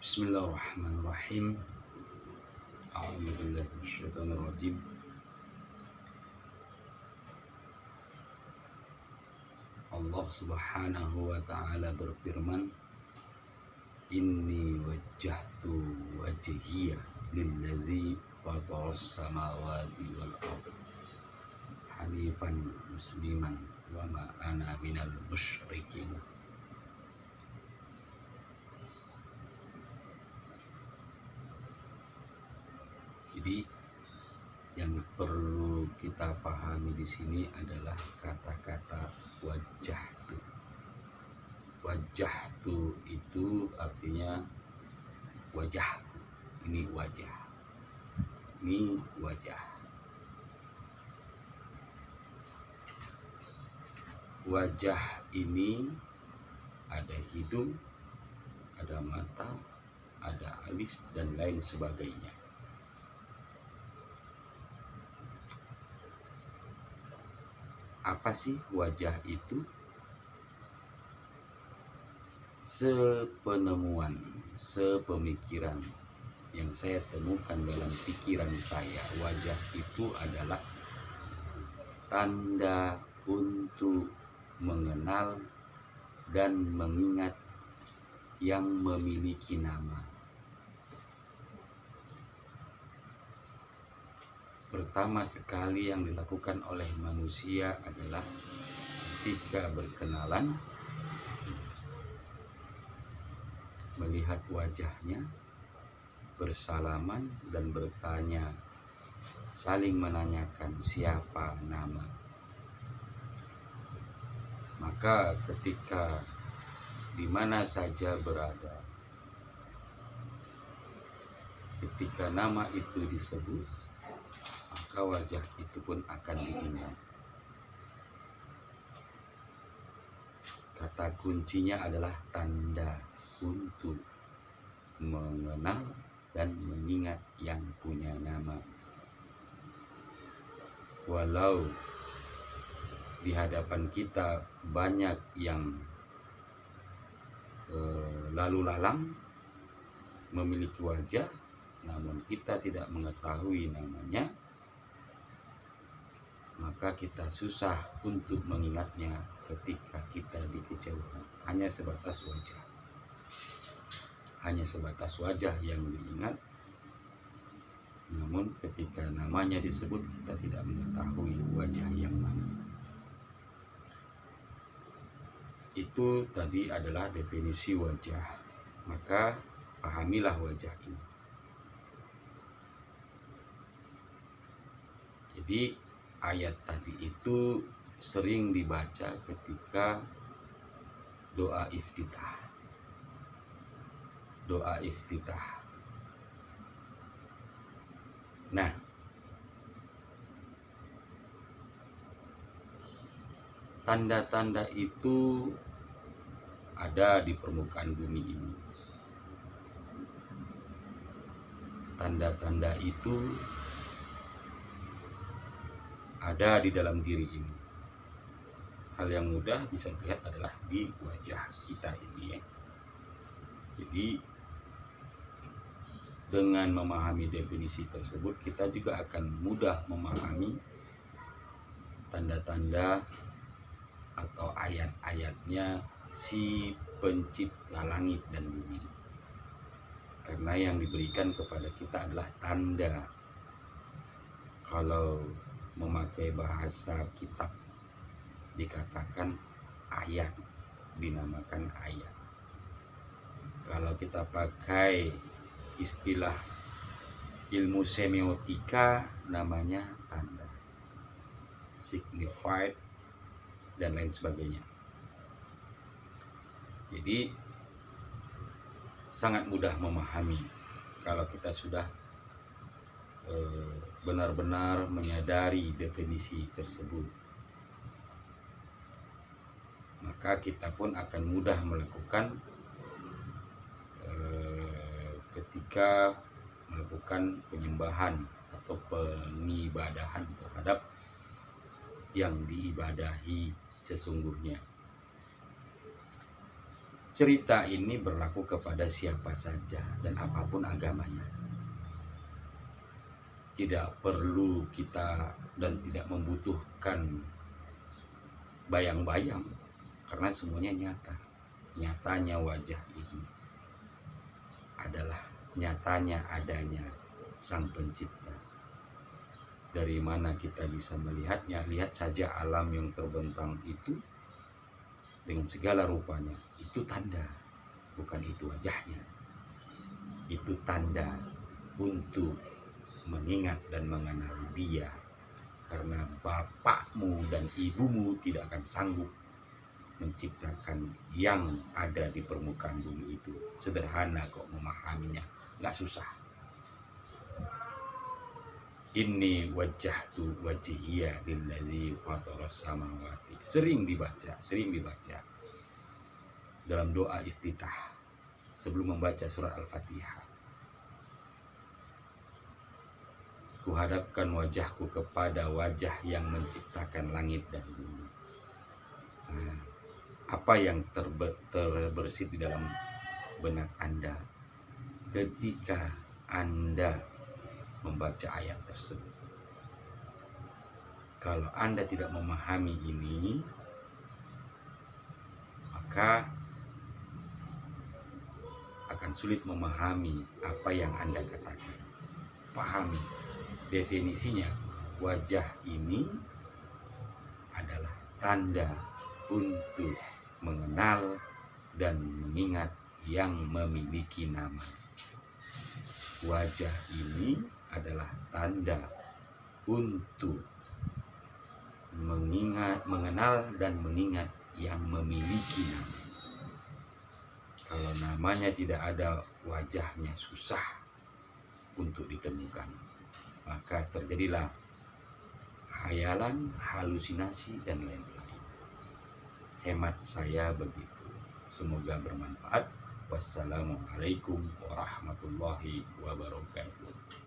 Bismillahirrahmanirrahim. A'udzubillahi minasyaitonirrajim. Allah Subhanahu wa ta'ala berfirman, Inni wajjahtu wajhiya lilladzi fataras samawati wal ardh hanifan musliman wa ma ana minal musyrikin. Jadi yang perlu kita pahami di sini adalah kata-kata wajjahtu. Wajjahtu itu artinya wajahku. Ini wajah. Ini wajah. Wajah ini ada hidung, ada mata, ada alis dan lain sebagainya. Apa sih wajah itu? Sepenemuan, sepemikiran yang saya temukan dalam pikiran saya, wajah itu adalah tanda untuk mengenal dan mengingat yang memiliki nama. Pertama sekali yang dilakukan oleh manusia adalah ketika berkenalan, melihat wajahnya, bersalaman dan bertanya, saling menanyakan siapa nama. Maka ketika di mana saja berada, ketika nama itu disebut, maka wajah itu pun akan diingat. Kata kuncinya adalah tanda untuk mengenal dan mengingat yang punya nama. Walau di hadapan kita banyak yang lalu lalang memiliki wajah, namun kita tidak mengetahui namanya, maka kita susah untuk mengingatnya ketika kita di kejauhan. Hanya sebatas wajah. Hanya sebatas wajah yang diingat. Namun ketika namanya disebut, kita tidak mengetahui wajah yang mana. Itu tadi adalah definisi wajah. Maka pahamilah wajah ini. Jadi ayat tadi itu sering dibaca ketika doa iftitah. Doa iftitah. Nah, tanda-tanda itu ada di permukaan bumi ini. Tanda-tanda itu ada di dalam diri ini. Hal yang mudah bisa dilihat adalah di wajah kita ini ya. Jadi dengan memahami definisi tersebut, kita juga akan mudah memahami tanda-tanda atau ayat-ayatnya si pencipta langit dan bumi. Karena yang diberikan kepada kita adalah tanda. Kalau memakai bahasa kitab dikatakan ayat, dinamakan ayat. Kalau kita pakai istilah ilmu semiotika, namanya tanda, signified dan lain sebagainya. Jadi sangat mudah memahami kalau kita sudah benar-benar menyadari definisi tersebut. Maka kita pun akan mudah melakukan ketika melakukan penyembahan atau pengibadahan terhadap yang diibadahi sesungguhnya. cerita ini berlaku kepada siapa saja dan apapun agamanya. Tidak perlu kita dan tidak membutuhkan bayang-bayang, karena semuanya nyata. Nyatanya wajah ini adalah nyatanya adanya Sang Pencipta. Dari mana kita bisa melihatnya? Lihat saja alam yang terbentang itu dengan segala rupanya. Itu tanda, bukan itu wajahnya. Itu tanda untuk mengingat dan mengenal Dia, karena bapakmu dan ibumu tidak akan sanggup menciptakan yang ada di permukaan bumi itu. Sederhana kok memahaminya, nggak susah. Inni wajjahtu wajhiya lillazi fataras samawati. Sering dibaca dalam doa iftitah sebelum membaca surat Al-Fatihah. Kuhadapkan wajahku kepada wajah yang menciptakan langit dan bumi. Apa yang terbersit di dalam benak Anda ketika Anda membaca ayat tersebut? Kalau Anda tidak memahami ini, maka akan sulit memahami apa yang Anda katakan. Pahami definisinya, wajah ini adalah tanda untuk mengenal dan mengingat yang memiliki nama. Wajah ini adalah tanda untuk mengenal dan mengingat yang memiliki nama. Kalau namanya tidak ada, wajahnya susah untuk ditemukan. Maka terjadilah hayalan, halusinasi, dan lain-lain. Hemat saya begitu. Semoga bermanfaat. Wassalamualaikum warahmatullahi wabarakatuh.